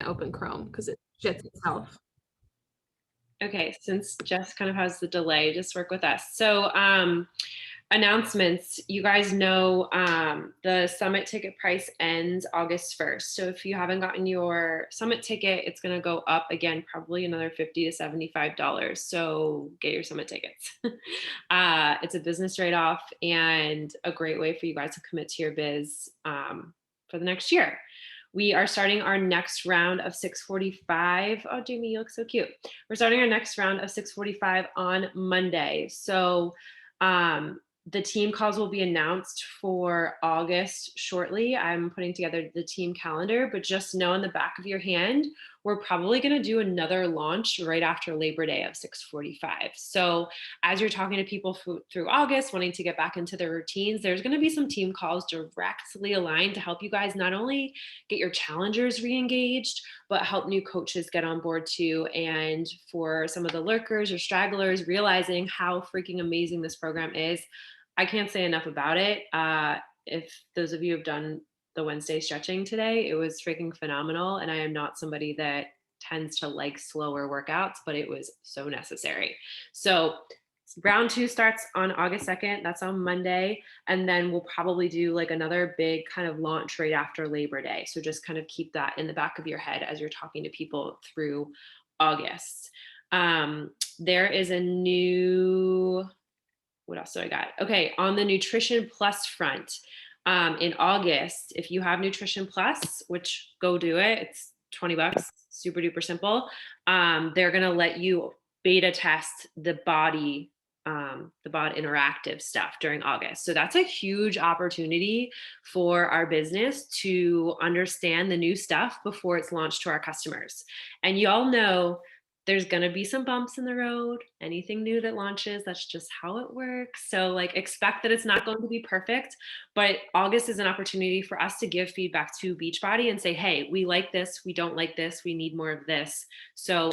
open Chrome because it shits itself. Okay, since Jess kind of has the delay, just work with us. So announcements, you guys know the summit ticket price ends August 1st. So if you haven't gotten your summit ticket, it's going to go up again, probably another $50 to $75. So get your summit tickets. It's a business trade-off and a great way for you guys to commit to your biz for the next year. We are starting our next round of 645. Oh, Jamie, you look so cute. We're starting our next round of 645 on Monday. So the team calls will be announced for August shortly. I'm putting together the team calendar, but just know in the back of your hand, we're probably going to do another launch right after Labor Day of 645. So as you're talking to people through August, wanting to get back into their routines, there's going to be some team calls directly aligned to help you guys not only get your challengers re-engaged, but help new coaches get on board too. And for some of the lurkers or stragglers, realizing how freaking amazing this program is. I can't say enough about it. If those of you have done the Wednesday stretching today, it was freaking phenomenal. And I am not somebody that tends to like slower workouts, but it was so necessary. So round 2 starts on August 2nd. That's on Monday. And then we'll probably do like another big kind of launch right after Labor Day. So just kind of keep that in the back of your head as you're talking to people through August. There is a new, what else do I got? Okay, on the Nutrition Plus front, in August, if you have Nutrition Plus, which go do it, it's $20, super duper simple. They're gonna let you beta test the body interactive stuff during August. So that's a huge opportunity for our business to understand the new stuff before it's launched to our customers. And you all know there's going to be some bumps in the road. Anything new that launches, that's just how it works. So like expect that it's not going to be perfect, but August is an opportunity for us to give feedback to Beachbody and say, hey, we like this, we don't like this, we need more of this. So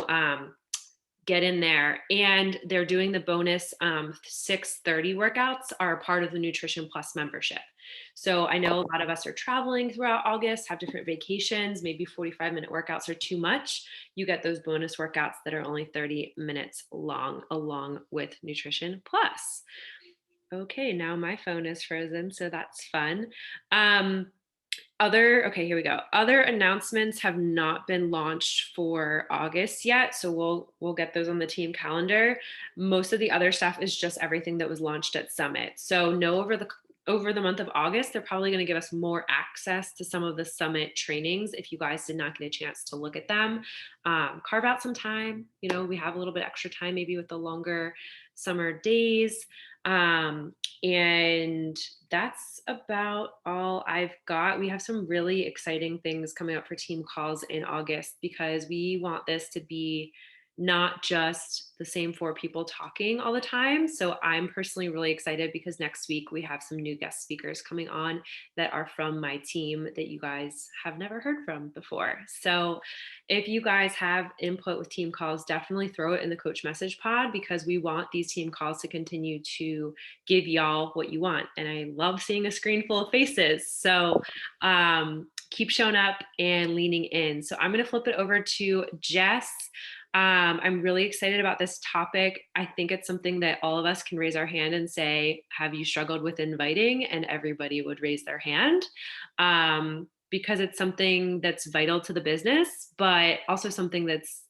get in there. And they're doing the bonus 630 workouts are a part of the Nutrition Plus membership. So I know a lot of us are traveling throughout August, have different vacations, maybe 45-minute workouts are too much. You get those bonus workouts that are only 30 minutes long, along with Nutrition Plus. Okay, now my phone is frozen, so that's fun. Okay, here we go. Other announcements have not been launched for August yet, so we'll get those on the team calendar. Most of the other stuff is just everything that was launched at Summit. So know over the month of August, they're probably going to give us more access to some of the Summit trainings. If you guys did not get a chance to look at them, carve out some time. You know, we have a little bit extra time, maybe with the longer summer days. And that's about all I've got. We have some really exciting things coming up for team calls in August because we want this to be not just the same 4 people talking all the time. So I'm personally really excited because next week we have some new guest speakers coming on that are from my team that you guys have never heard from before. So if you guys have input with team calls, definitely throw it in the coach message pod because we want these team calls to continue to give y'all what you want. And I love seeing a screen full of faces. So keep showing up and leaning in. So I'm going to flip it over to Jess. I'm really excited about this topic. I think it's something that all of us can raise our hand and say, have you struggled with inviting? And everybody would raise their hand because it's something that's vital to the business, but also something that's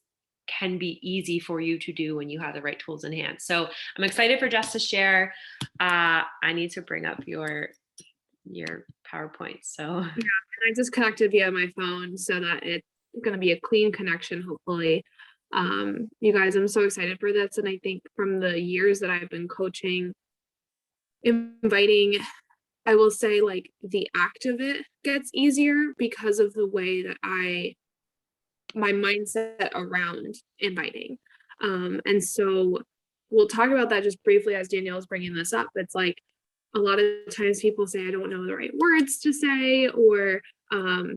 can be easy for you to do when you have the right tools in hand. So I'm excited for Jess to share. I need to bring up your PowerPoint. So yeah, and I just connected via my phone so that it's going to be a clean connection, hopefully. You guys, I'm so excited for this. And I think from the years that I've been coaching, inviting, I will say like the act of it gets easier because of the way that my mindset around inviting. And so we'll talk about that just briefly as Danielle's bringing this up. It's like a lot of times people say, I don't know the right words to say, or I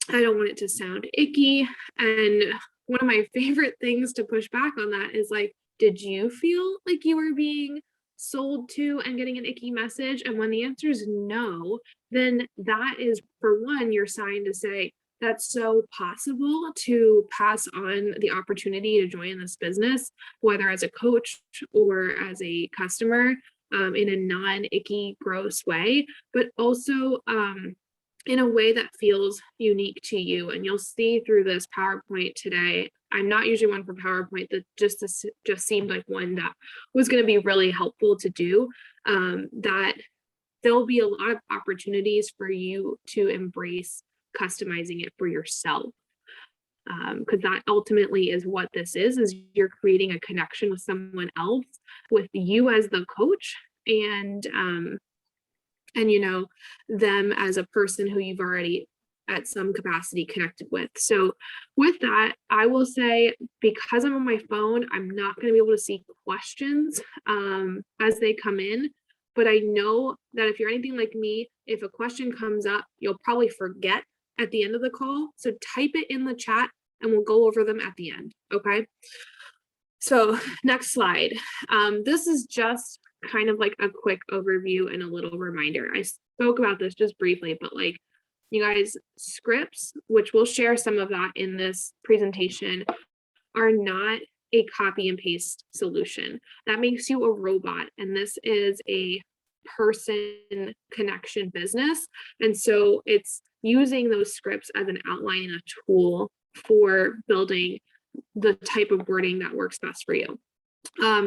don't want it to sound icky. And one of my favorite things to push back on that is like, did you feel like you were being sold to and getting an icky message? And when the answer is no, then that is, for one, your sign to say, that's so possible to pass on the opportunity to join this business, whether as a coach or as a customer, in a non-icky, gross way, but also in a way that feels unique to you. And you'll see through this PowerPoint today, I'm not usually one for PowerPoint, that just seemed like one that was going to be really helpful to do. That there'll be a lot of opportunities for you to embrace customizing it for yourself. Because that ultimately is what this is you're creating a connection with someone else, with you as the coach, and you know, them as a person who you've already at some capacity connected with. So with that, I will say, because I'm on my phone, I'm not going to be able to see questions as they come in. But I know that if you're anything like me, if a question comes up, you'll probably forget at the end of the call. So type it in the chat and we'll go over them at the end. Okay. So next slide. This is just kind of like a quick overview and a little reminder. I spoke about this just briefly, but like, you guys, scripts, which we'll share some of that in this presentation, are not a copy and paste solution. That makes you a robot. And this is a person connection business. And so it's using those scripts as an outline and a tool for building the type of wording that works best for you.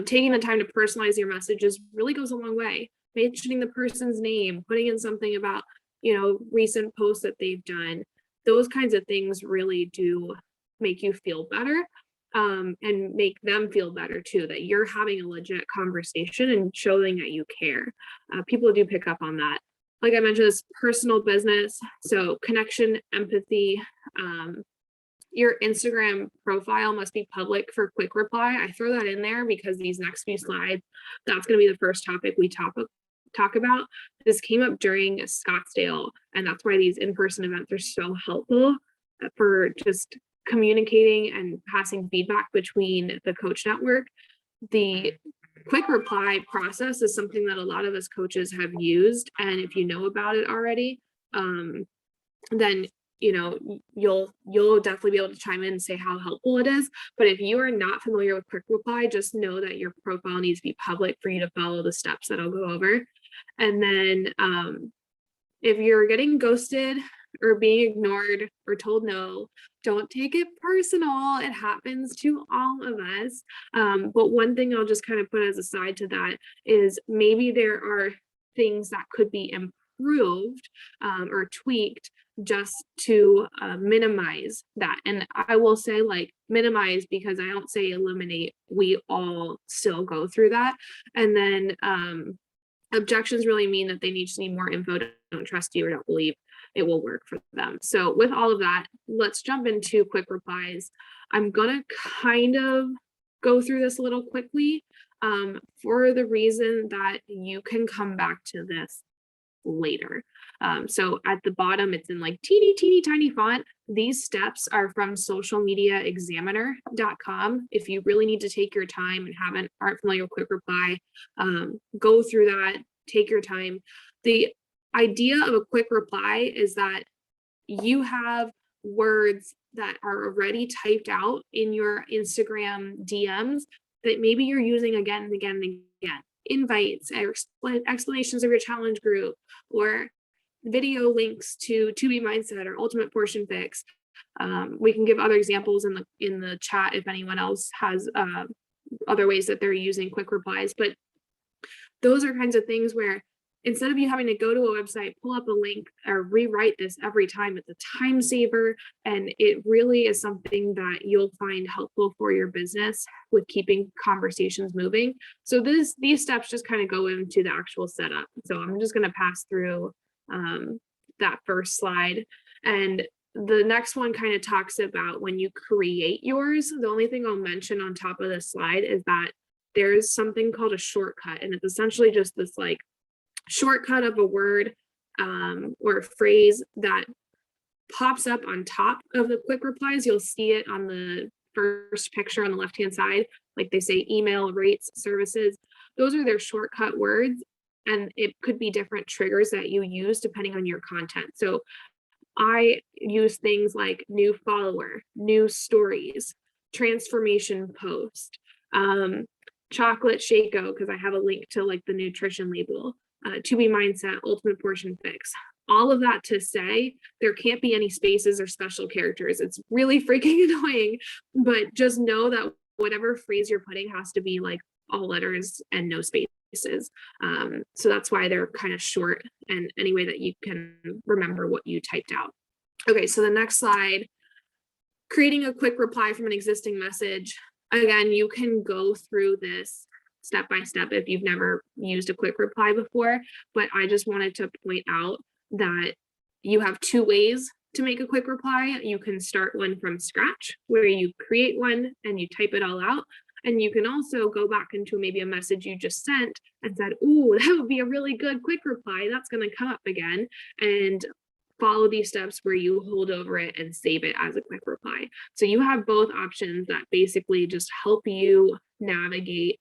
Taking the time to personalize your messages really goes a long way. Mentioning the person's name, putting in something about, you know, recent posts that they've done, those kinds of things really do make you feel better, and make them feel better too, that you're having a legit conversation and showing that you care. People do pick up on that. Like I mentioned, this personal business, so connection, empathy. Your Instagram profile must be public for quick reply. I throw that in there because these next few slides, that's going to be the first topic we talk about. This came up during Scottsdale, and that's why these in-person events are so helpful for just communicating and passing feedback between the coach network. The quick reply process is something that a lot of us coaches have used, and if you know about it already, then you know you'll definitely be able to chime in and say how helpful it is. But if you are not familiar with quick reply, just know that your profile needs to be public for you to follow the steps that I'll go over. And then if you're getting ghosted or being ignored or told no, don't take it personal. It happens to all of us. But one thing I'll just kind of put as a side to that is maybe there are things that could be improved or tweaked just to minimize that. And I will say, like, minimize, because I don't say eliminate. We all still go through that. And then objections really mean that they just need more info, don't trust you, or don't believe it will work for them. So with all of that, let's jump into quick replies. I'm gonna kind of go through this a little quickly for the reason that you can come back to this later. So at the bottom, it's in like teeny tiny font. These steps are from socialmediaexaminer.com. If you really need to take your time and aren't familiar with quick reply, go through that, take your time. The idea of a quick reply is that you have words that are already typed out in your Instagram DMs that maybe you're using again and again and again. Invites, explanations of your challenge group, or video links to Be Mindset or Ultimate Portion Fix. We can give other examples in the chat if anyone else has other ways that they're using quick replies. But those are kinds of things where instead of you having to go to a website, pull up a link, or rewrite this every time, it's a time saver. And it really is something that you'll find helpful for your business with keeping conversations moving. So these steps just kind of go into the actual setup. So I'm just going to pass through that first slide. And the next one kind of talks about when you create yours. The only thing I'll mention on top of this slide is that there's something called a shortcut. And it's essentially just this like shortcut of a word or a phrase that pops up on top of the quick replies. You'll see it on the first picture on the left-hand side, like they say email, rates, services. Those are their shortcut words, and it could be different triggers that you use depending on your content. So I use things like new follower, new stories, transformation post, um, chocolate Shako, because I have a link to like the nutrition label, to be mindset, ultimate portion fix. All of that to say there can't be any spaces or special characters. It's really freaking annoying, but just know that whatever phrase you're putting has to be like all letters and no spaces. So that's why they're kind of short, and any way that you can remember what you typed out. Okay, so the next slide, creating a quick reply from an existing message. Again, you can go through this step by step if you've never used a quick reply before, but I just wanted to point out that you have two ways to make a quick reply. You can start one from scratch where you create one and you type it all out. And you can also go back into maybe a message you just sent and said, "Ooh, that would be a really good quick reply. That's going to come up again." And follow these steps where you hold over it and save it as a quick reply. So you have both options that basically just help you navigate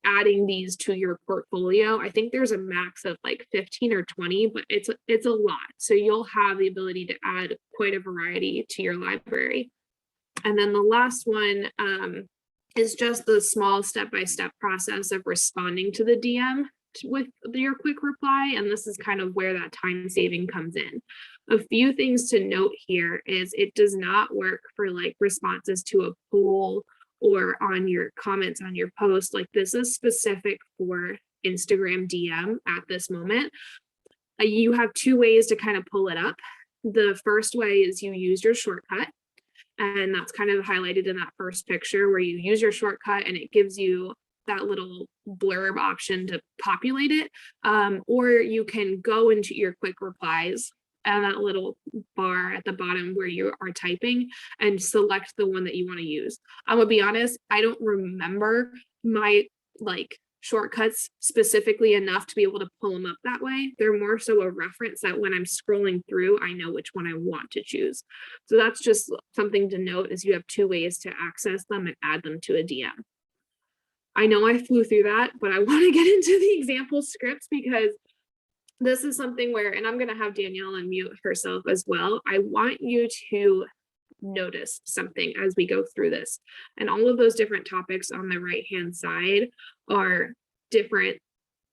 adding these to your portfolio. I think there's a max of like 15 or 20, but it's a lot. So you'll have the ability to add quite a variety to your library. And then the last one is just the small step-by-step process of responding to the DM with your quick reply. And this is kind of where that time saving comes in. A few things to note here is it does not work for like responses to a poll or on your comments on your post. Like this is specific for Instagram DM at this moment. You have two ways to kind of pull it up. The first way is you use your shortcut. And that's kind of highlighted in that first picture where you use your shortcut and it gives you that little blurb option to populate it. Or you can go into your quick replies and that little bar at the bottom where you are typing and select the one that you want to use. I'm gonna be honest, I don't remember my like shortcuts specifically enough to be able to pull them up that way. They're more so a reference that when I'm scrolling through, I know which one I want to choose. So that's just something to note, is you have two ways to access them and add them to a DM. I know I flew through that, but I want to get into the example scripts because this is something where, and I'm going to have Danielle unmute herself as well. I want you to notice something as we go through this. And all of those different topics on the right-hand side are different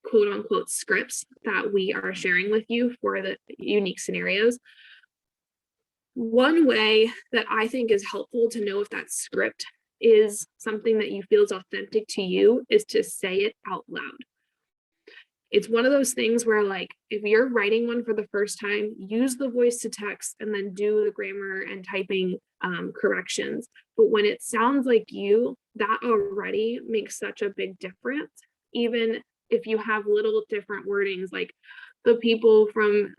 quote unquote scripts that we are sharing with you for the unique scenarios. One way that I think is helpful to know if that script is something that you feel is authentic to you is to say it out loud. It's one of those things where like if you're writing one for the first time, use the voice to text and then do the grammar and typing corrections. But when it sounds like you, that already makes such a big difference. Even if you have little different wordings, like the people from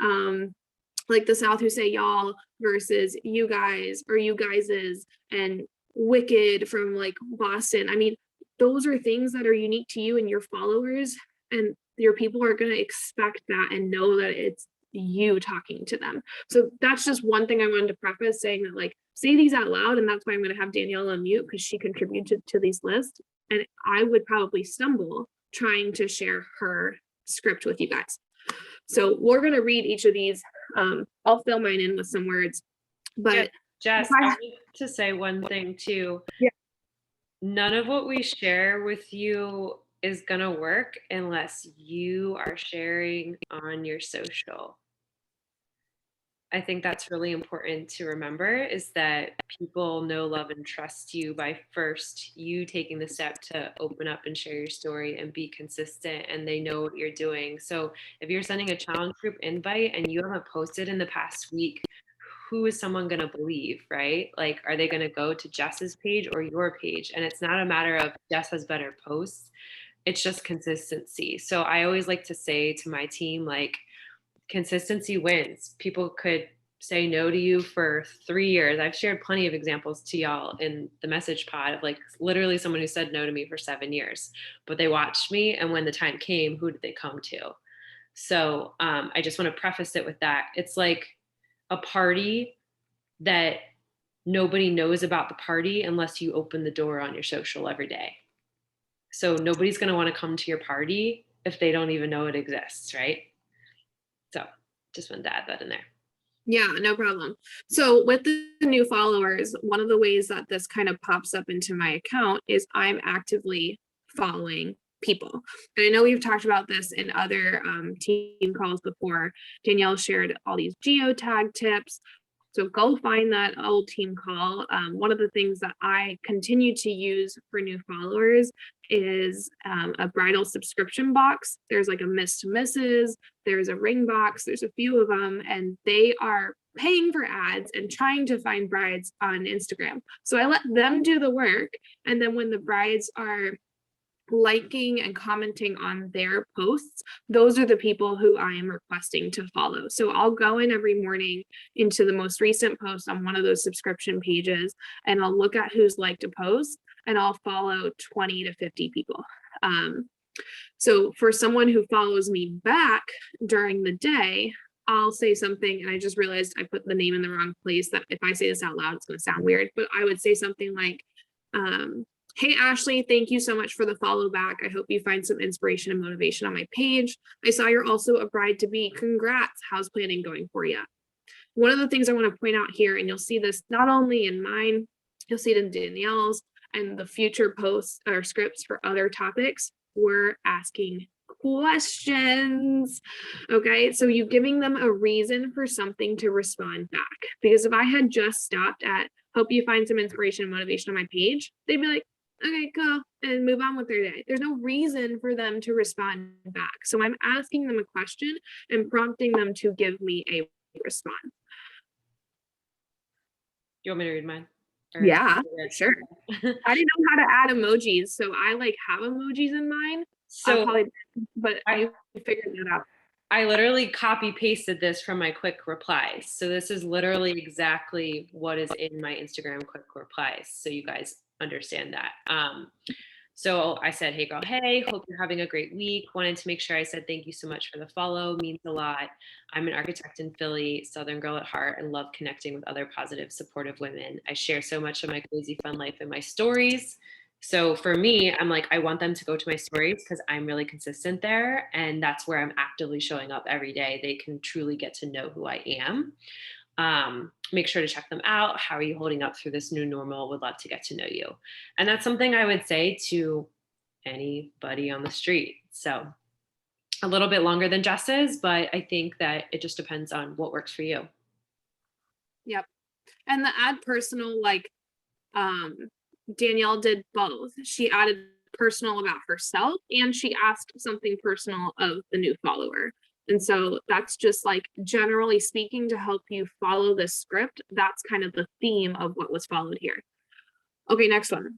like the South who say y'all versus you guys or you guys's, and wicked from like Boston. I mean, those are things that are unique to you and your followers, and your people are going to expect that and know that it's you talking to them. So that's just one thing I wanted to preface, saying that like say these out loud, and that's why I'm going to have Danielle unmute because she contributed to these lists, and I would probably stumble trying to share her script with you guys. So we're going to read each of these. I'll fill mine in with some words, but Jess, I want to say one thing too. Yeah. None of what we share with you is going to work unless you are sharing on your social. I think that's really important to remember, is that people know, love, and trust you by first you taking the step to open up and share your story and be consistent, and they know what you're doing. So if you're sending a challenge group invite and you haven't posted in the past week, who is someone going to believe, right? Like, are they going to go to Jess's page or your page? And it's not a matter of Jess has better posts. It's just consistency. So I always like to say to my team, like, consistency wins. People could say no to you for 3 years. I've shared plenty of examples to y'all in the message pod of like literally someone who said no to me for 7 years, but they watched me. And when the time came, who did they come to? So I just want to preface it with that. It's like a party that nobody knows about the party unless you open the door on your social every day. So nobody's going to want to come to your party if they don't even know it exists, right? So just wanted to add that in there. Yeah, no problem. So with the new followers, one of the ways that this kind of pops up into my account is I'm actively following people. And I know we've talked about this in other team calls before. Danielle shared all these geotag tips. So go find that old team call. One of the things that I continue to use for new followers is a bridal subscription box. There's like a Miss to Mrs., there's a ring box, there's a few of them, and they are paying for ads and trying to find brides on Instagram. So I let them do the work. And then when the brides are liking and commenting on their posts, those are the people who I am requesting to follow. So I'll go in every morning into the most recent post on one of those subscription pages and I'll look at who's liked a post and I'll follow 20 to 50 people. So for someone who follows me back during the day, I'll say something, and I just realized I put the name in the wrong place. That if I say this out loud, it's going to sound weird, but I would say something like, hey, Ashley, thank you so much for the follow back. I hope you find some inspiration and motivation on my page. I saw you're also a bride to be. Congrats. How's planning going for you? One of the things I want to point out here, and you'll see this not only in mine, you'll see it in Danielle's and the future posts or scripts for other topics, we're asking questions. Okay, so you giving them a reason for something to respond back. Because if I had just stopped at hope you find some inspiration and motivation on my page, they'd be like, okay, cool, and move on with their day. There's no reason for them to respond back. So I'm asking them a question and prompting them to give me a response. You want me to read mine? Yeah, for sure. I didn't know how to add emojis, so I like have emojis in mine. So But I figured that out. I literally copy pasted this from my quick replies. So this is literally exactly what is in my Instagram quick replies. So you guys understand that. So I said, hey girl, hey, hope you're having a great week. Wanted to make sure I said thank you so much for the follow. Means a lot. I'm an architect in Philly, Southern girl at heart, and love connecting with other positive, supportive women. I share so much of my crazy fun life in my stories. So for me, I'm like, I want them to go to my stories because I'm really consistent there. And that's where I'm actively showing up every day. They can truly get to know who I am. Make sure to check them out. How are you holding up through this new normal? Would love to get to know you. And that's something I would say to anybody on the street. So a little bit longer than Jess's, but I think that it just depends on what works for you. Yep. And the add personal, like Danielle did both. She added personal about herself and she asked something personal of the new follower. And so that's just like generally speaking to help you follow this script. That's kind of the theme of what was followed here. Okay, next one.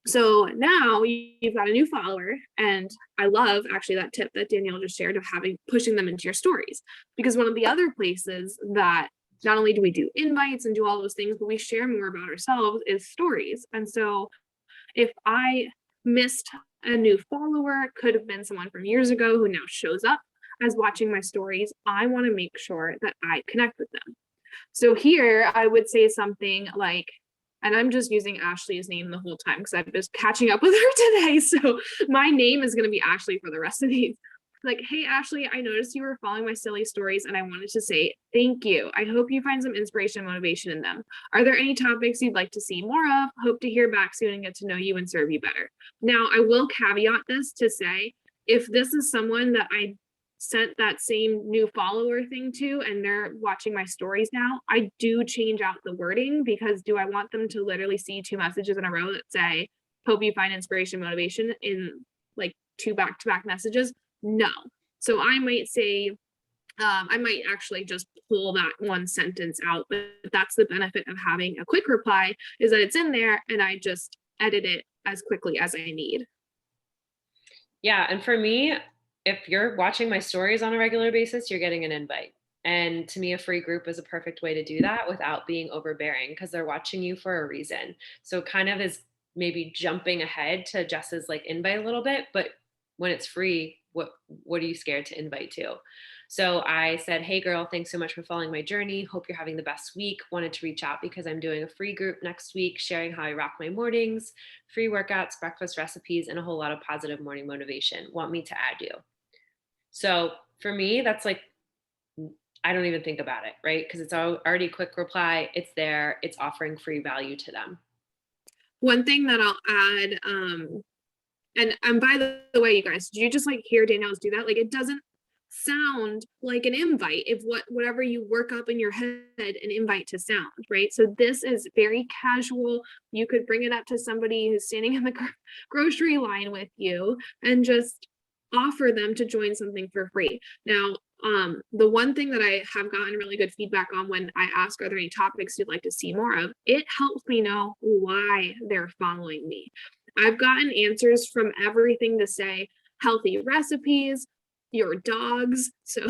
So now you've got a new follower, and I love actually that tip that Danielle just shared of pushing them into your stories, because one of the other places that not only do we do invites and do all those things, but we share more about ourselves is stories. And so if I missed a new follower, it could have been someone from years ago who now shows up as watching my stories. I want to make sure that I connect with them. So here I would say something like, and I'm just using Ashley's name the whole time because I'm just catching up with her today. So my name is going to be Ashley for the rest of these. Like, hey, Ashley, I noticed you were following my silly stories and I wanted to say thank you. I hope you find some inspiration and motivation in them. Are there any topics you'd like to see more of? Hope to hear back soon and get to know you and serve you better. Now, I will caveat this to say, if this is someone that I sent that same new follower thing to and they're watching my stories now, I do change out the wording, because do I want them to literally see two messages in a row that say hope you find inspiration motivation in like two back-to-back messages? No. So I might say I might actually just pull that one sentence out, but that's the benefit of having a quick reply, is that it's in there and I just edit it as quickly as I need. Yeah. And for me, if you're watching my stories on a regular basis, you're getting an invite. And to me, a free group is a perfect way to do that without being overbearing, because they're watching you for a reason. So it kind of is maybe jumping ahead to Jess's like invite a little bit, but when it's free, what are you scared to invite to? So I said, hey girl, thanks so much for following my journey. Hope you're having the best week. Wanted to reach out because I'm doing a free group next week, sharing how I rock my mornings, free workouts, breakfast recipes, and a whole lot of positive morning motivation. Want me to add you? So for me, that's like I don't even think about it, right? Because it's already a quick reply. It's there. It's offering free value to them. One thing that I'll add, and by the way, you guys, did you just like hear Danielle's do that? Like it doesn't sound like an invite if whatever you work up in your head an invite to sound, right? So this is very casual. You could bring it up to somebody who's standing in the grocery line with you and just offer them to join something for free. Now, the one thing that I have gotten really good feedback on when I ask, are there any topics you'd like to see more of? It helps me know why they're following me. I've gotten answers from everything to say healthy recipes, your dogs. So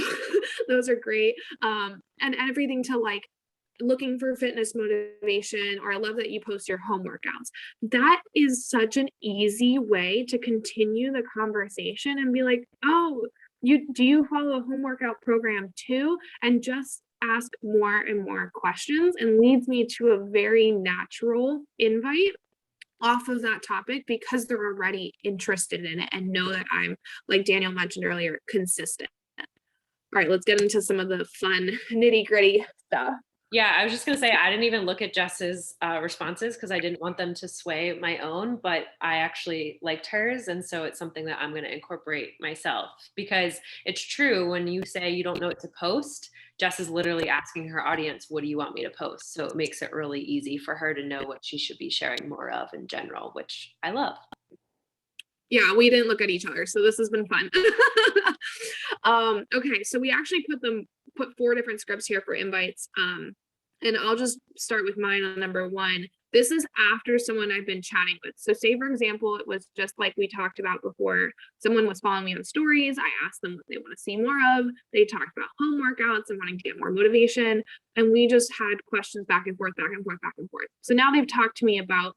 those are great. And everything to like looking for fitness motivation, or I love that you post your home workouts. That is such an easy way to continue the conversation and be like, oh, you follow a home workout program too? And just ask more and more questions and leads me to a very natural invite off of that topic because they're already interested in it and know that I'm, like Daniel mentioned earlier, consistent. All right, let's get into some of the fun nitty gritty stuff. Yeah, I was just going to say, I didn't even look at Jess's responses because I didn't want them to sway my own, but I actually liked hers. And so it's something that I'm going to incorporate myself because it's true when you say you don't know what to post. Jess is literally asking her audience, what do you want me to post? So it makes it really easy for her to know what she should be sharing more of in general, which I love. Yeah, we didn't look at each other, so this has been fun. Okay, so we actually put 4 different scripts here for invites. And I'll just start with mine on number 1. This is after someone I've been chatting with. So say for example, it was just like we talked about before, someone was following me on stories. I asked them what they want to see more of. They talked about home workouts and wanting to get more motivation. And we just had questions back and forth, back and forth, back and forth. So now they've talked to me about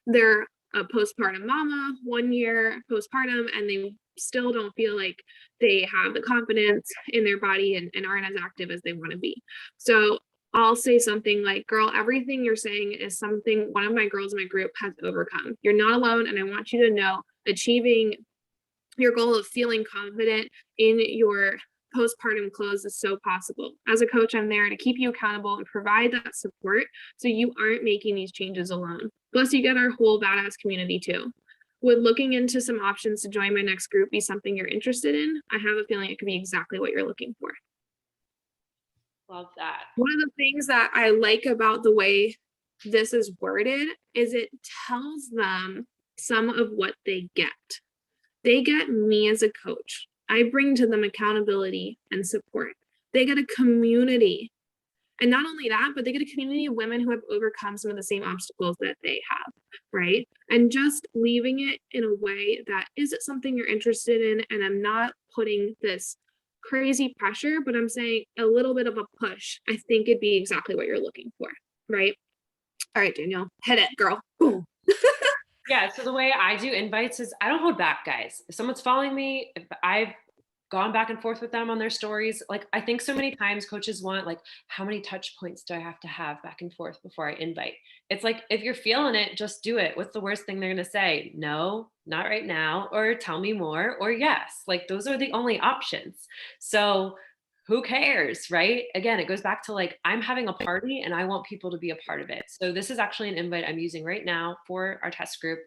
their postpartum mama, 1 year postpartum, and they still don't feel like they have the confidence in their body and aren't as active as they want to be. So I'll say something like, girl, everything you're saying is something one of my girls in my group has overcome. You're not alone. And I want you to know achieving your goal of feeling confident in your postpartum clothes is so possible. As a coach, I'm there to keep you accountable and provide that support so you aren't making these changes alone. Plus, you get our whole badass community too. Would looking into some options to join my next group be something you're interested in? I have a feeling it could be exactly what you're looking for. Love that. One of the things that I like about the way this is worded is it tells them some of what they get. They get me as a coach. I bring to them accountability and support. They get a community. And not only that, but they get a community of women who have overcome some of the same obstacles that they have, right? And just leaving it in a way that is it something you're interested in? And I'm not putting this crazy pressure, but I'm saying a little bit of a push. I think it'd be exactly what you're looking for, right? All right, Danielle, hit it, girl. Boom. Yeah, so the way I do invites is I don't hold back, guys. If someone's following me, if I've gone back and forth with them on their stories, like I think so many times coaches want like how many touch points do I have back and forth before I invite? It's like if you're feeling it, just do it. What's the worst thing they're going to say? No, not right now, or tell me more, or yes. Like those are the only options. So who cares, right? Again, it goes back to like, I'm having a party and I want people to be a part of it. So this is actually an invite I'm using right now for our test group.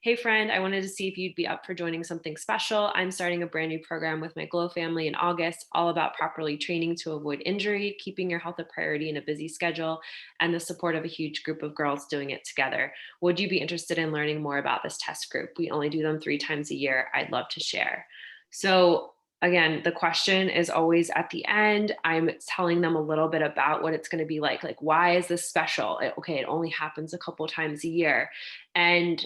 Hey friend, I wanted to see if you'd be up for joining something special. I'm starting a brand new program with my Glow family in August, all about properly training to avoid injury, keeping your health a priority in a busy schedule, and the support of a huge group of girls doing it together. Would you be interested in learning more about this test group? We only do them 3 times a year. I'd love to share. So again, the question is always at the end. I'm telling them a little bit about what it's going to be like why is this special? Okay, it only happens a couple times a year. And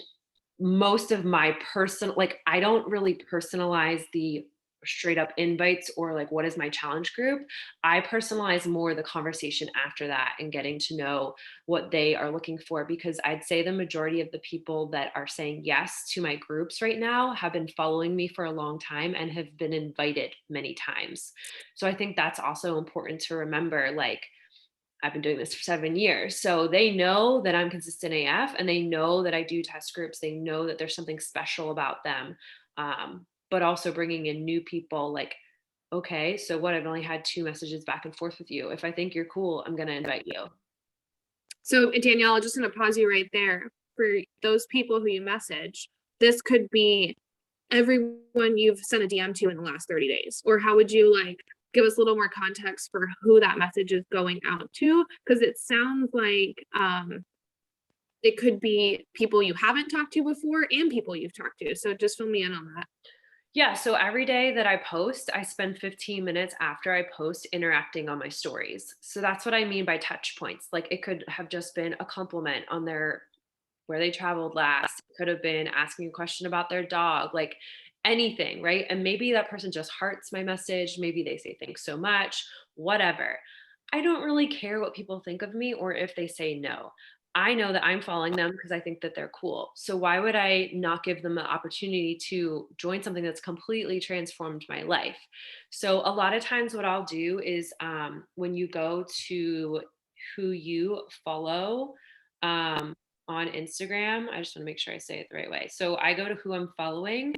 most of my personal, like I don't really personalize the straight up invites or like what is my challenge group. I personalize more the conversation after that and getting to know what they are looking for, because I'd say the majority of the people that are saying yes to my groups right now have been following me for a long time and have been invited many times. So I think that's also important to remember. Like I've been doing this for 7 years. So they know that I'm consistent AF and they know that I do test groups. They know that there's something special about them. But also bringing in new people, like, Okay, so what? I've only had 2 messages back and forth with you. If I think you're cool, I'm gonna invite you. So, Danielle, just gonna pause you right there. For those people who you message, this could be everyone you've sent a DM to in the last 30 days. Or how would you like give us a little more context for who that message is going out to? Because it sounds like it could be people you haven't talked to before and people you've talked to. So just fill me in on that. Yeah, so every day that I post, I spend 15 minutes after I post interacting on my stories. So that's what I mean by touch points. Like it could have just been a compliment on their where they traveled last. It could have been asking a question about their dog, like anything, right? And maybe that person just hearts my message. Maybe they say thanks so much, whatever. I don't really care what people think of me or if they say no. I know that I'm following them because I think that they're cool. So why would I not give them the opportunity to join something that's completely transformed my life? So a lot of times, what I'll do is when you go to who you follow, um, on Instagram. I just want to make sure I say it the right way. So I go to who I'm following,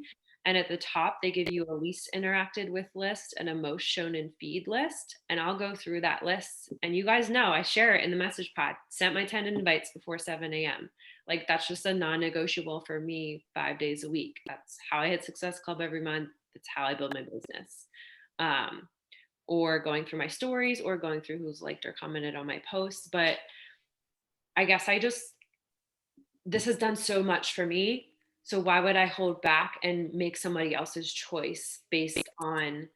and at the top, they give you a least interacted with list and a most shown in feed list. And I'll go through that list. And you guys know I share it in the message pod. Sent my 10 invites before 7 a.m. Like that's just a non negotiable for me 5 days a week. That's how I hit Success Club every month. That's how I build my business. Um, or going through my stories or going through who's liked or commented on my posts. But I guess this has done so much for me. So why would I hold back and make somebody else's choice based on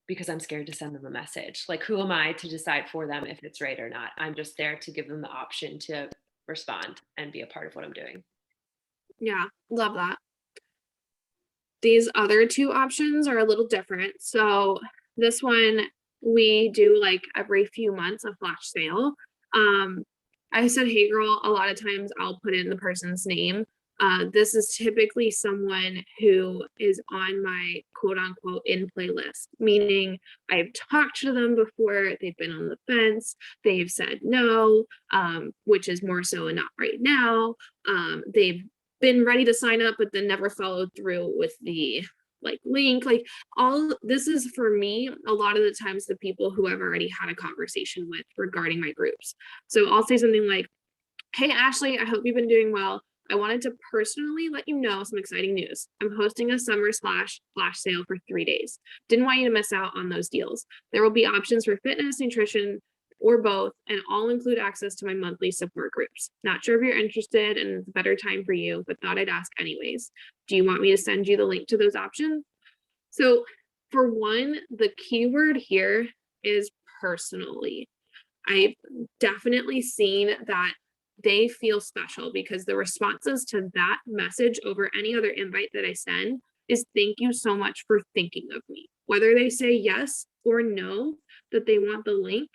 because I'm scared to send them a message? Like, who am I to decide for them if it's right or not? I'm just there to give them the option to respond and be a part of what I'm doing. Yeah, love that. These other two options are a little different. So this one we do like every few months a flash sale. Um, I said, hey girl, a lot of times I'll put in the person's name. This is typically someone who is on my quote unquote in play list, meaning I've talked to them before, they've been on the fence, they've said no, which is more so a not right now. They've been ready to sign up, but then never followed through with the like link. Like all this is for me, a lot of the times the people who I've already had a conversation with regarding my groups. So I'll say something like, hey Ashley, I hope you've been doing well. I wanted to personally let you know some exciting news. I'm hosting a summer slash flash sale for 3 days. Didn't want you to miss out on those deals. There will be options for fitness, nutrition, or both, and all include access to my monthly support groups. Not sure if you're interested and it's a better time for you, but thought I'd ask anyways. Do you want me to send you the link to those options? So, for one, the keyword here is personally. I've definitely seen that they feel special because the responses to that message over any other invite that I send is thank you so much for thinking of me. Whether they say yes or no, that they want the link,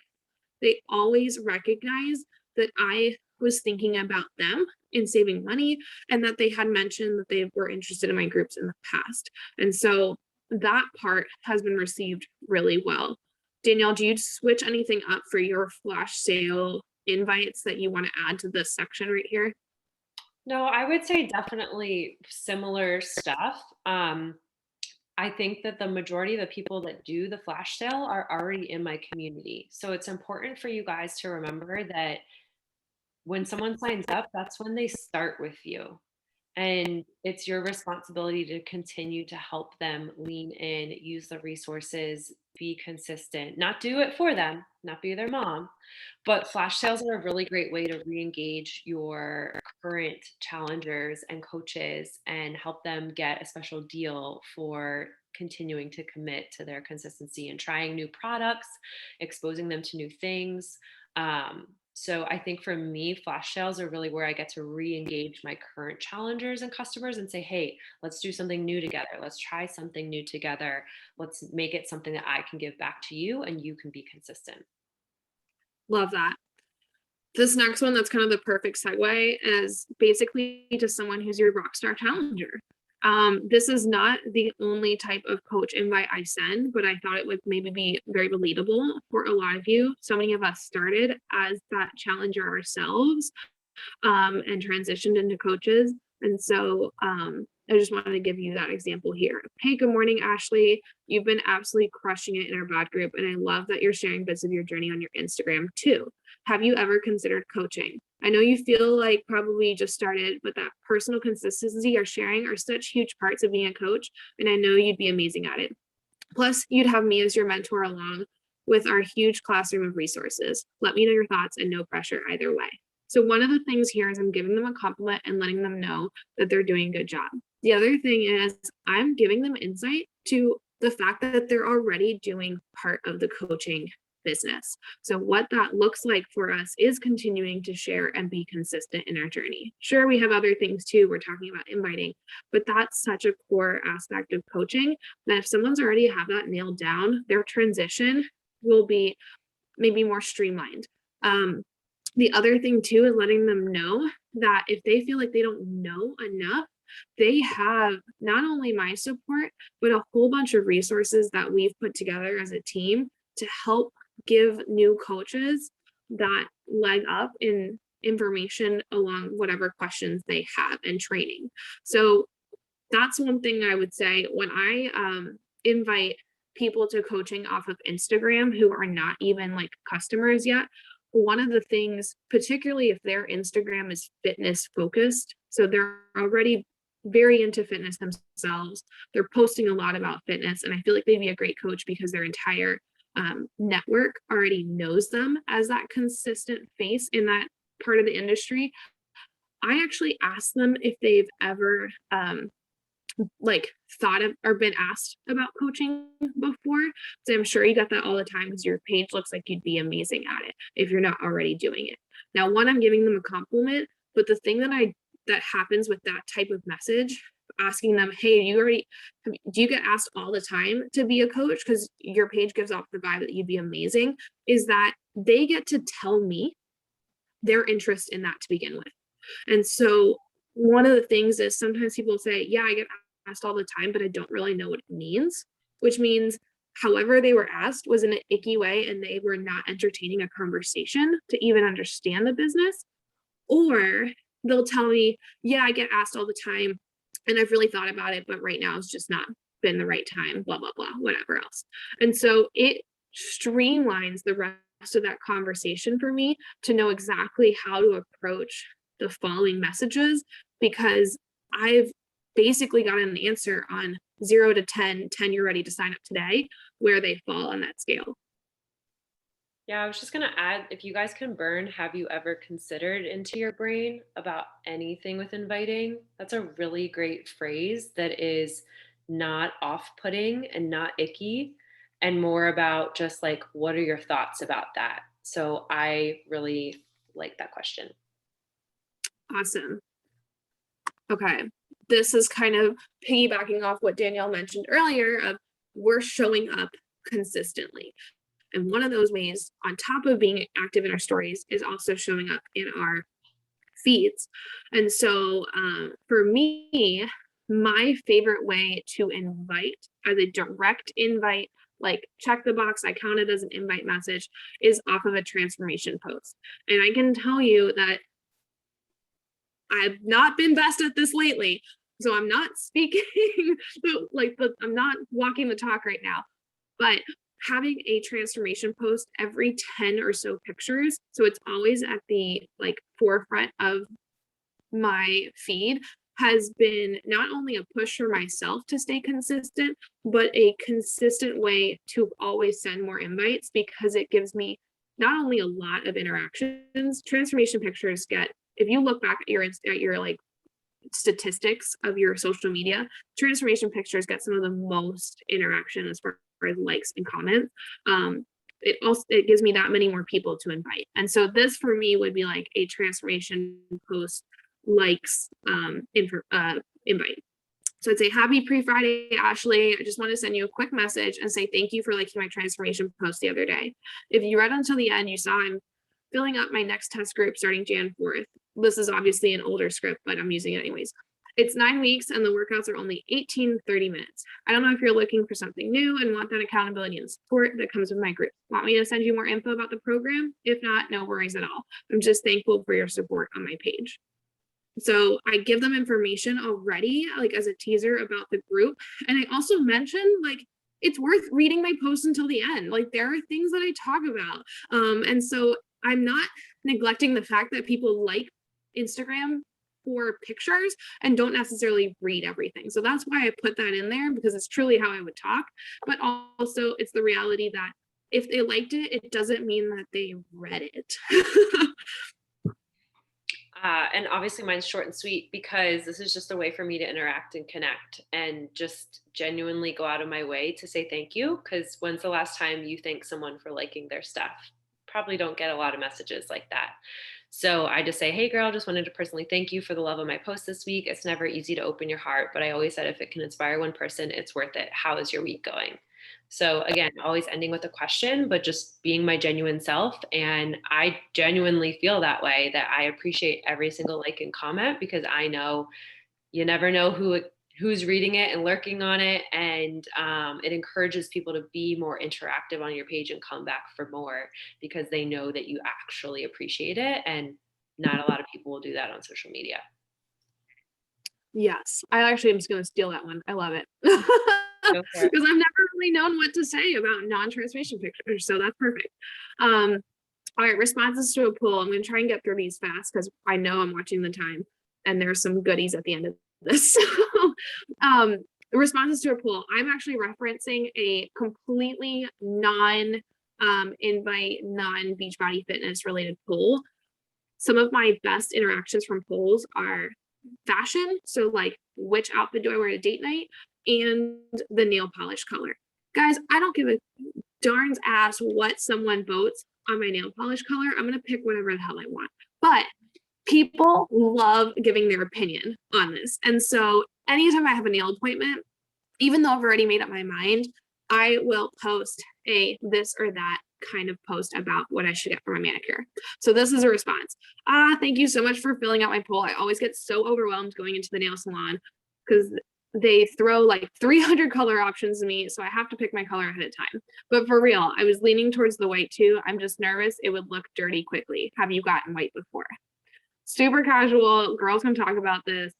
they always recognize that I was thinking about them in saving money and that they had mentioned that they were interested in my groups in the past. And so that part has been received really well. Danielle, do you switch anything up for your flash sale invites that you want to add to this section right here? No, I would say definitely similar stuff. I think that the majority of the people that do the flash sale are already in my community. So it's important for you guys to remember that when someone signs up, that's when they start with you. And it's your responsibility to continue to help them lean in, use the resources, be consistent, not do it for them, not be their mom. But flash sales are a really great way to re engage your current challengers and coaches and help them get a special deal for continuing to commit to their consistency and trying new products, exposing them to new things. So I think for me, flash sales are really where I get to re-engage my current challengers and customers and say, hey, let's do something new together. Let's try something new together. Let's make it something that I can give back to you and you can be consistent. Love that. This next one, that's kind of the perfect segue, is basically to someone who's your rockstar challenger. This is not the only type of coach invite I send, but I thought it would maybe be very relatable for a lot of you. So many of us started as that challenger ourselves and transitioned into coaches. And so I just wanted to give you that example here. Hey, good morning, Ashley. You've been absolutely crushing it in our bot group, and I love that you're sharing bits of your journey on your Instagram too. Have you ever considered coaching? I know you feel like probably you just started, but that personal consistency or sharing are such huge parts of being a coach, and I know you'd be amazing at it. Plus, you'd have me as your mentor along with our huge classroom of resources. Let me know your thoughts and no pressure either way. So one of the things here is I'm giving them a compliment and letting them know that they're doing a good job. The other thing is I'm giving them insight to the fact that they're already doing part of the coaching business. So what that looks like for us is continuing to share and be consistent in our journey. Sure, we have other things too. We're talking about inviting, but that's such a core aspect of coaching that if someone's already have that nailed down, their transition will be maybe more streamlined. The other thing too is letting them know that if they feel like they don't know enough, they have not only my support, but a whole bunch of resources that we've put together as a team to help give new coaches that leg up in information along whatever questions they have and training. So that's one thing I would say when I invite people to coaching off of Instagram who are not even like customers yet. One of the things, particularly if their Instagram is fitness focused, so they're already very into fitness themselves, they're posting a lot about fitness, and I feel like they'd be a great coach because their entire network already knows them as that consistent face in that part of the industry. I actually asked them if they've ever like thought of or been asked about coaching before. So I'm sure you got that all the time because your page looks like you'd be amazing at it if you're not already doing it. Now, one, I'm giving them a compliment, but the thing that happens with that type of message, asking them, hey, do you get asked all the time to be a coach? Because your page gives off the vibe that you'd be amazing, is that they get to tell me their interest in that to begin with. And so one of the things is sometimes people say, yeah, I get asked all the time, but I don't really know what it means, which means however they were asked was in an icky way and they were not entertaining a conversation to even understand the business. Or they'll tell me, yeah, I get asked all the time and I've really thought about it, but right now it's just not been the right time, blah, blah, blah, whatever else. And so it streamlines the rest of that conversation for me to know exactly how to approach the following messages because I've basically got an answer on 0 to 10, 10 you're ready to sign up today, where they fall on that scale. Yeah, I was just going to add, if you guys can burn, have you ever considered into your brain about anything with inviting? That's a really great phrase that is not off-putting and not icky and more about just like, what are your thoughts about that? So I really like that question. Awesome. Okay. This is kind of piggybacking off what Danielle mentioned earlier of we're showing up consistently. And one of those ways, on top of being active in our stories, is also showing up in our feeds. And so for me, my favorite way to invite as a direct invite, like check the box, I count it as an invite message, is off of a transformation post. And I can tell you that I've not been best at this lately. So I'm not speaking I'm not walking the talk right now, but having a transformation post every 10 or so pictures. So it's always at the like forefront of my feed has been not only a push for myself to stay consistent, but a consistent way to always send more invites because it gives me not only a lot of interactions. Transformation pictures get, if you look back at your like statistics of your social media, transformation pictures get some of the most interaction as far as likes and comments. It gives me that many more people to invite. And so this for me would be like a transformation post likes invite. So I'd say happy pre-Friday, Ashley. I just want to send you a quick message and say thank you for liking my transformation post the other day. If you read until the end, you saw I'm filling up my next test group starting Jan 4th. This is obviously an older script, but I'm using it anyways. It's 9 weeks and the workouts are only 30 minutes. I don't know if you're looking for something new and want that accountability and support that comes with my group. Want me to send you more info about the program? If not, no worries at all. I'm just thankful for your support on my page. So I give them information already, like as a teaser about the group. And I also mention like it's worth reading my post until the end. Like there are things that I talk about. And so I'm not neglecting the fact that people like Instagram for pictures and don't necessarily read everything. So that's why I put that in there, because it's truly how I would talk. But also it's the reality that if they liked it, it doesn't mean that they read it. And obviously mine's short and sweet because this is just a way for me to interact and connect and just genuinely go out of my way to say thank you. Because when's the last time you thank someone for liking their stuff? Probably don't get a lot of messages like that. So I just say, hey girl, just wanted to personally thank you for the love of my post this week. It's never easy to open your heart, but I always said if it can inspire one person, it's worth it. How is your week going? So again, always ending with a question, but just being my genuine self. And I genuinely feel that way, that I appreciate every single like and comment, because I know you never know who's reading it and lurking on it. And it encourages people to be more interactive on your page and come back for more because they know that you actually appreciate it. And not a lot of people will do that on social media. Yes, I actually am just going to steal that one. I love it. Go for it. Because I've never really known what to say about non-transformation pictures, so that's perfect. All right, responses to a poll. I'm going to try and get through these fast because I know I'm watching the time, and there's some goodies at the end of this. um, responses to a poll. I'm actually referencing a completely invite, non Beachbody Fitness related poll. Some of my best interactions from polls are fashion, so like which outfit do I wear to date night, and the nail polish color. Guys, I don't give a darn's ass what someone votes on my nail polish color. I'm gonna pick whatever the hell I want. But people love giving their opinion on this. And so anytime I have a nail appointment, even though I've already made up my mind, I will post a this or that kind of post about what I should get for my manicure. So this is a response. Thank you so much for filling out my poll. I always get so overwhelmed going into the nail salon because they throw like 300 color options to me. So I have to pick my color ahead of time. But for real, I was leaning towards the white too. I'm just nervous it would look dirty quickly. Have you gotten white before? Super casual. Girls can talk about this.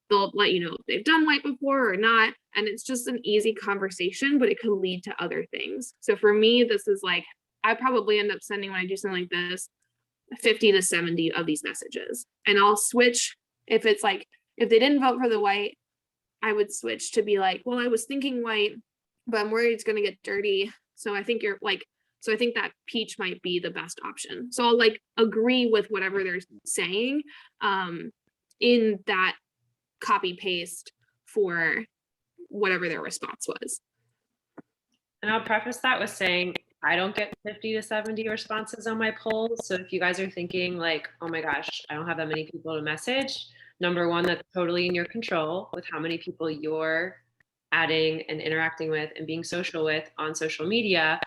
They'll let you know if they've done white before or not. And it's just an easy conversation, but it could lead to other things. So for me, this is like, I probably end up sending, when I do something like this, 50 to 70 of these messages. And I'll switch if it's like, if they didn't vote for the white, I would switch to be like, well, I was thinking white, but I'm worried it's going to get dirty. So I think you're like, so I think that peach might be the best option. So I'll like agree with whatever they're saying in that copy paste for whatever their response was. And I'll preface that with saying I don't get 50 to 70 responses on my polls. So if you guys are thinking like, oh my gosh, I don't have that many people to message, number one, that's totally in your control with how many people you're adding and interacting with and being social with on social media.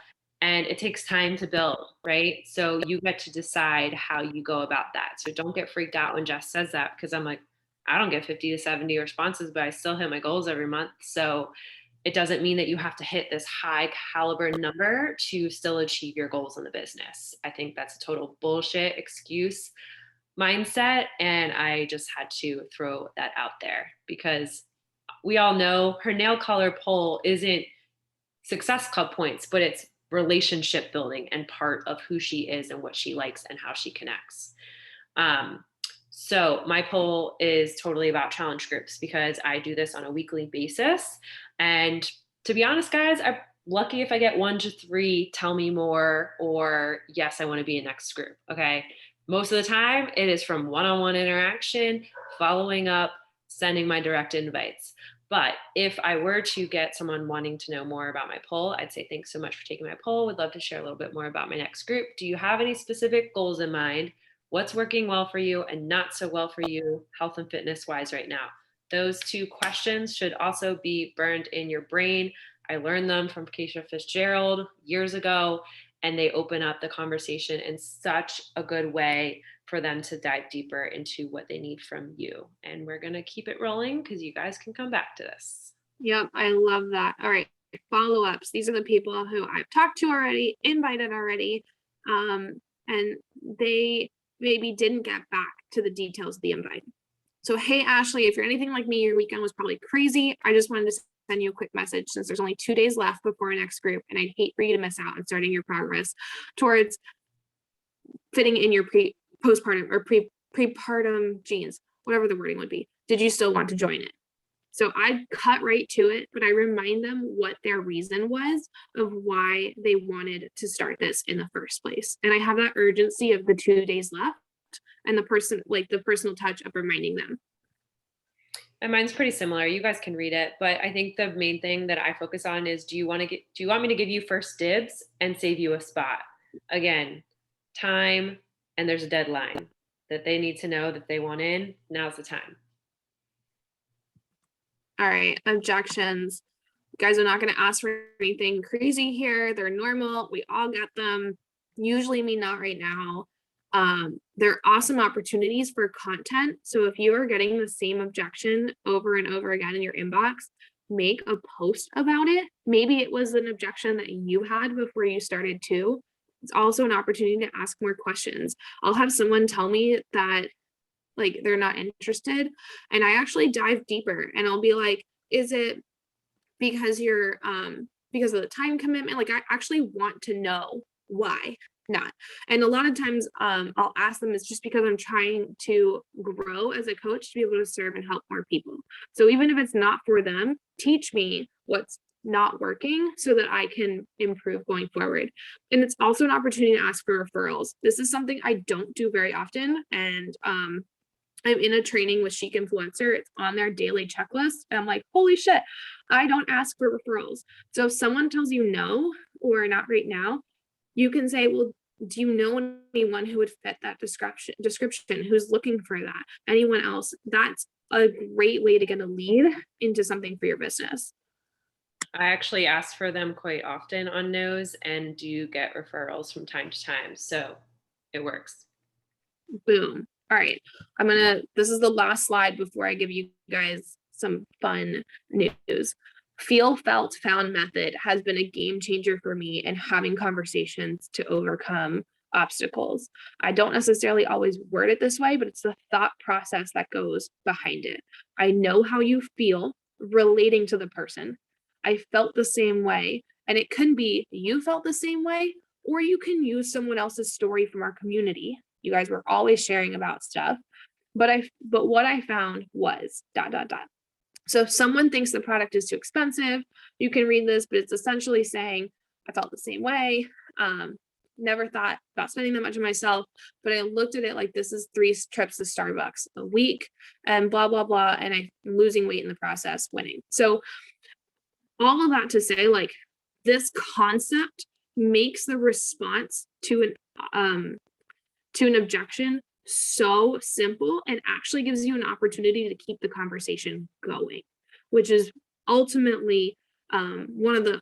And it takes time to build, right? So you get to decide how you go about that. So don't get freaked out when Jess says that, because I'm like, I don't get 50 to 70 responses, but I still hit my goals every month. So it doesn't mean that you have to hit this high caliber number to still achieve your goals in the business. I think that's a total bullshit excuse mindset. And I just had to throw that out there because we all know her nail color poll isn't Success Club points, but it's relationship building and part of who she is and what she likes and how she connects. So my poll is totally about challenge groups because I do this on a weekly basis. And to be honest, guys, I'm lucky if I get 1 to 3 tell me more or yes, I want to be in next group. Okay. Most of the time it is from one-on-one interaction, following up, sending my direct invites. But if I were to get someone wanting to know more about my poll, I'd say, thanks so much for taking my poll. Would love to share a little bit more about my next group. Do you have any specific goals in mind? What's working well for you and not so well for you, health and fitness wise right now? Those 2 questions should also be burned in your brain. I learned them from Keisha Fitzgerald years ago, and they open up the conversation in such a good way for them to dive deeper into what they need from you. And we're going to keep it rolling because you guys can come back to this. Yep, I love that. All right, follow-ups. These are the people who I've talked to already, invited already, and they maybe didn't get back to the details of the invite. So, hey, Ashley, if you're anything like me, your weekend was probably crazy. I just wanted to send you a quick message since there's only 2 days left before our next group, and I'd hate for you to miss out on starting your progress towards fitting in your postpartum or prepartum genes, whatever the wording would be. Did you still want to join it? So I cut right to it, but I remind them what their reason was of why they wanted to start this in the first place. And I have that urgency of the 2 days left and the person, like the personal touch of reminding them. And mine's pretty similar. You guys can read it, but I think the main thing that I focus on is do you want me to give you first dibs and save you a spot? Again, time, and there's a deadline that they need to know that they want in. Now's the time. All right, objections. You guys are not going to ask for anything crazy here. They're normal. We all get them. Usually me not right now. They're awesome opportunities for content. So if you are getting the same objection over and over again in your inbox, make a post about it. Maybe it was an objection that you had before you started too. It's also an opportunity to ask more questions. I'll have someone tell me that like they're not interested, and I actually dive deeper and I'll be like, is it because you're because of the time commitment? Like I actually want to know why not. And a lot of times I'll ask them, it's just because I'm trying to grow as a coach to be able to serve and help more people. So even if it's not for them, teach me what's not working so that I can improve going forward. And it's also an opportunity to ask for referrals. This is something I don't do very often. And I'm in a training with Chic Influencer. It's on their daily checklist. And I'm like, holy shit, I don't ask for referrals. So if someone tells you no, or not right now, you can say, well, do you know anyone who would fit that description who's looking for that? Anyone else? That's a great way to get a lead into something for your business. I actually ask for them quite often on no's and do get referrals from time to time. So it works. Boom. All right. This is the last slide before I give you guys some fun news. Feel, felt, found method has been a game changer for me in having conversations to overcome obstacles. I don't necessarily always word it this way, but it's the thought process that goes behind it. I know how you feel relating to the person. I felt the same way. And it can be you felt the same way, or you can use someone else's story from our community. You guys were always sharing about stuff. But what I found was ... So if someone thinks the product is too expensive, you can read this, but it's essentially saying, I felt the same way. Never thought about spending that much on myself, but I looked at it like this is 3 trips to Starbucks a week and blah, blah, blah. And I'm losing weight in the process, winning. So all of that to say, like, this concept makes the response to an objection so simple and actually gives you an opportunity to keep the conversation going, which is ultimately one of the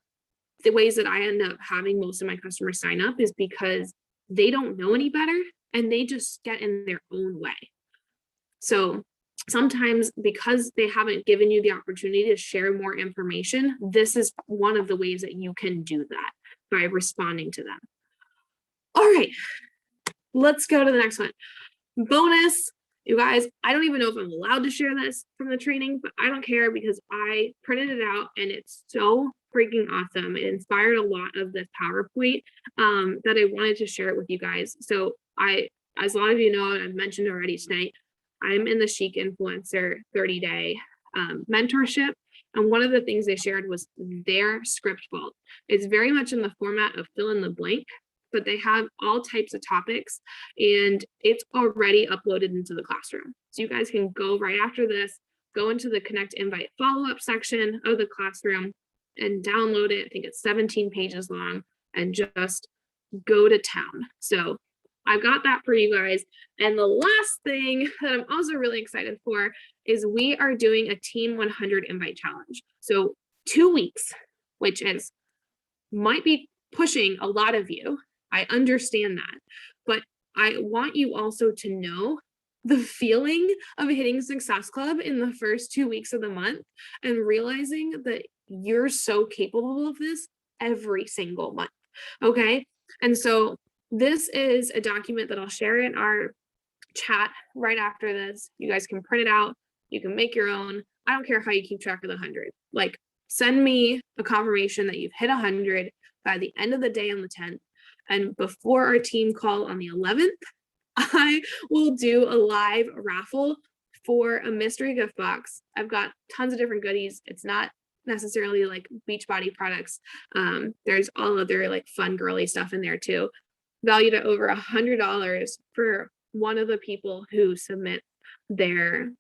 ways that I end up having most of my customers sign up is because they don't know any better and they just get in their own way. So sometimes because they haven't given you the opportunity to share more information, this is one of the ways that you can do that by responding to them. All right, let's go to the next one. Bonus, you guys, I don't even know if I'm allowed to share this from the training, but I don't care because I printed it out and it's so freaking awesome. It inspired a lot of this PowerPoint that I wanted to share it with you guys. So as a lot of you know, and I've mentioned already tonight, I'm in the Chic Influencer 30-day mentorship. And one of the things they shared was their script vault. It's very much in the format of fill in the blank, but they have all types of topics and it's already uploaded into the classroom. So you guys can go right after this, go into the Connect Invite follow-up section of the classroom and download it. I think it's 17 pages long and just go to town. So I've got that for you guys. And the last thing that I'm also really excited for is we are doing a Team 100 Invite Challenge. So 2 weeks, which is might be pushing a lot of you. I understand that, but I want you also to know the feeling of hitting Success Club in the first 2 weeks of the month and realizing that you're so capable of this every single month. Okay. And so this is a document that I'll share in our chat right after this. You guys can print it out. You can make your own. I don't care how you keep track of the 100. Like, send me a confirmation that you've hit 100 by the end of the day on the 10th. And before our team call on the 11th, I will do a live raffle for a mystery gift box. I've got tons of different goodies. It's not necessarily like Beachbody products. There's all other like fun girly stuff in there too, valued at over $100 for one of the people who submit their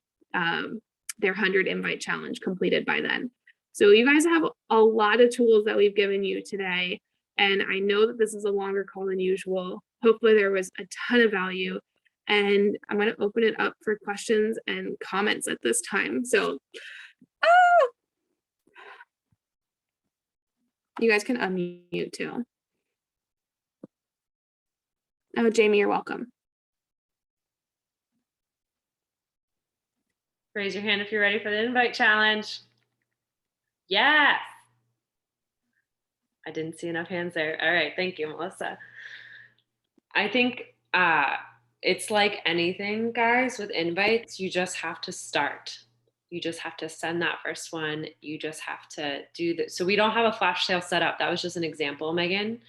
their 100 invite challenge completed by then. So you guys have a lot of tools that we've given you today, and I know that this is a longer call than usual. Hopefully there was a ton of value, and I'm going to open it up for questions and comments at this time. So you guys can unmute too. Oh, Jamie, you're welcome. Raise your hand if you're ready for the invite challenge. Yes. I didn't see enough hands there. All right. Thank you, Melissa. I think it's like anything, guys, with invites, you just have to start. You just have to send that first one. You just have to do that. So we don't have a flash sale set up. That was just an example, Megan.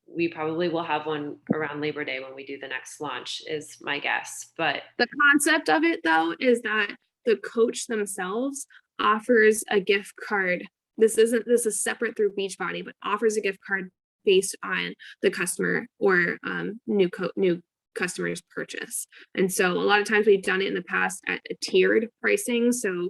We probably will have one around Labor Day when we do the next launch, is my guess. But the concept of it, though, is that the coach themselves offers a gift card. This is separate through Beachbody, but offers a gift card based on the customer or new customer's purchase. And so a lot of times we've done it in the past at a tiered pricing. So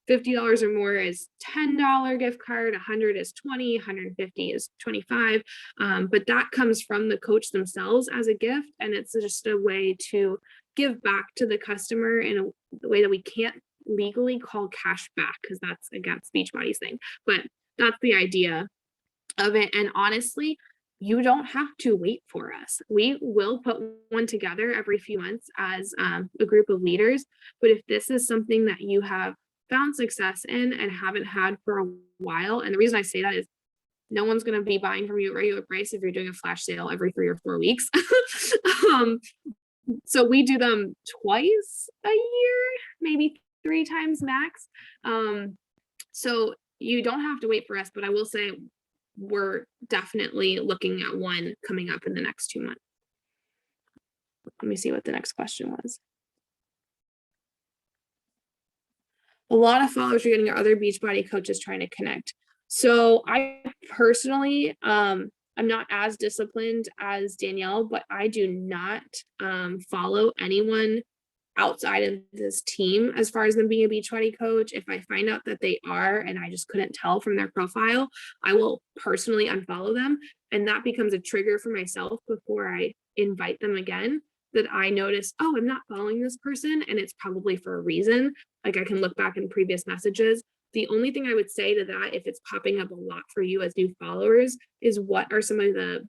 $50 or more is $10 gift card, 100 is 20, 150 is 25. But that comes from the coach themselves as a gift. And it's just a way to give back to the customer in a way that we can't legally call cash back, because that's against Beachbody's thing. But that's the idea of it. And honestly, you don't have to wait for us. We will put one together every few months as a group of leaders. But if this is something that you have found success in and haven't had for a while, and the reason I say that is no one's going to be buying from you at regular price if you're doing a flash sale every 3 or 4 weeks. So we do them twice a year, maybe 3 times max. So you don't have to wait for us, but I will say we're definitely looking at one coming up in the next 2 months. Let me see what the next question was. A lot of followers are getting other Beachbody coaches trying to connect. So I personally, I'm not as disciplined as Danielle, but I do not follow anyone outside of this team as far as them being a Beachbody coach. If I find out that they are and I just couldn't tell from their profile, I will personally unfollow them. And that becomes a trigger for myself before I invite them again, that I notice, oh, I'm not following this person, and it's probably for a reason. Like I can look back in previous messages. The only thing I would say to that, if it's popping up a lot for you as new followers, is what are some of the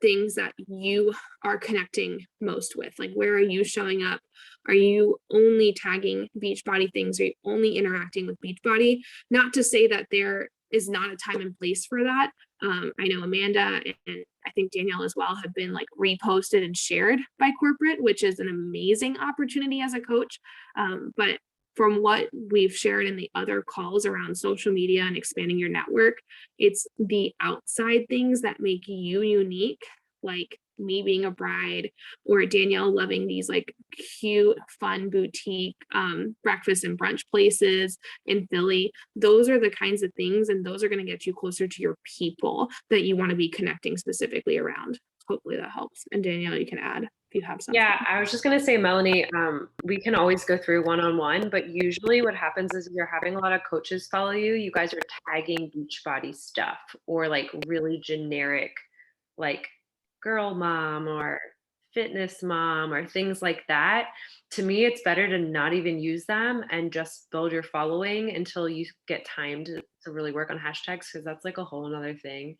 things that you are connecting most with? Like, where are you showing up? Are you only tagging Beachbody things? Are you only interacting with Beachbody? Not to say that there is not a time and place for that. I know Amanda and I think Danielle as well have been like reposted and shared by corporate, which is an amazing opportunity as a coach. But from what we've shared in the other calls around social media and expanding your network, it's the outside things that make you unique, like me being a bride or Danielle loving these like cute, fun boutique breakfast and brunch places in Philly. Those are the kinds of things, and those are going to get you closer to your people that you want to be connecting specifically around. Hopefully that helps. And Danielle, you can add if you have something. Yeah, I was just gonna say, Melanie, we can always go through one-on-one, but usually what happens is you're having a lot of coaches follow you. You guys are tagging Beachbody stuff or like really generic, like girl mom or fitness mom or things like that. To me, it's better to not even use them and just build your following until you get time to really work on hashtags, because that's like a whole nother thing.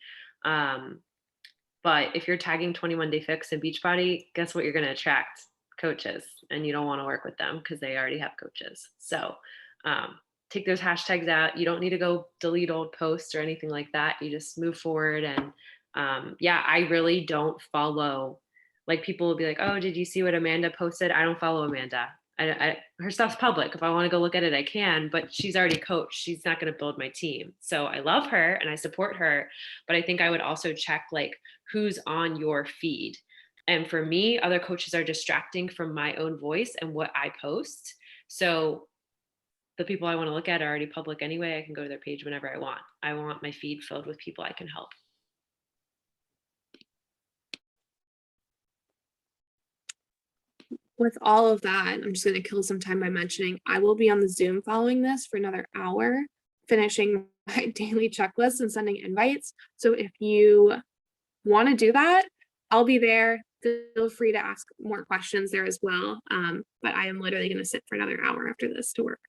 But if you're tagging 21 Day Fix and Beachbody, guess what? You're going to attract coaches, and you don't want to work with them because they already have coaches. So take those hashtags out. You don't need to go delete old posts or anything like that. You just move forward. And yeah, I really don't follow Like people will be like, oh, did you see what Amanda posted? I don't follow Amanda. Her stuff's public. If I want to go look at it, I can, but she's already coached. She's not going to build my team. So I love her and I support her. But I think I would also check like who's on your feed. And for me, other coaches are distracting from my own voice and what I post. So the people I want to look at are already public anyway. I can go to their page whenever I want. I want my feed filled with people I can help. With all of that, I'm just going to kill some time by mentioning I will be on the Zoom following this for another hour, finishing my daily checklist and sending invites. So if you want to do that, I'll be there. Feel free to ask more questions there as well. But I am literally going to sit for another hour after this to work.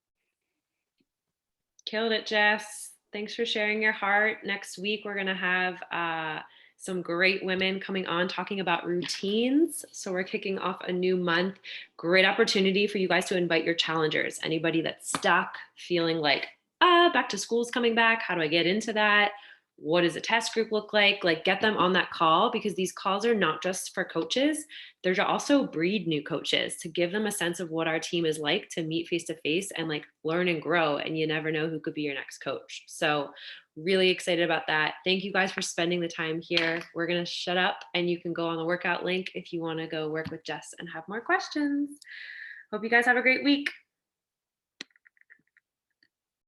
Killed it, Jess. Thanks for sharing your heart. Next week, we're going to have some great women coming on talking about routines. So we're kicking off a new month. Great opportunity for you guys to invite your challengers. Anybody that's stuck, feeling like, back to school's coming back. How do I get into that? What does a test group look like? Like, get them on that call, because these calls are not just for coaches. They're to also breed new coaches, to give them a sense of what our team is like, to meet face to face and like learn and grow. And you never know who could be your next coach. So really excited about that. Thank you guys for spending the time here. We're going to shut up and you can go on the workout link if you want to go work with Jess and have more questions. Hope you guys have a great week.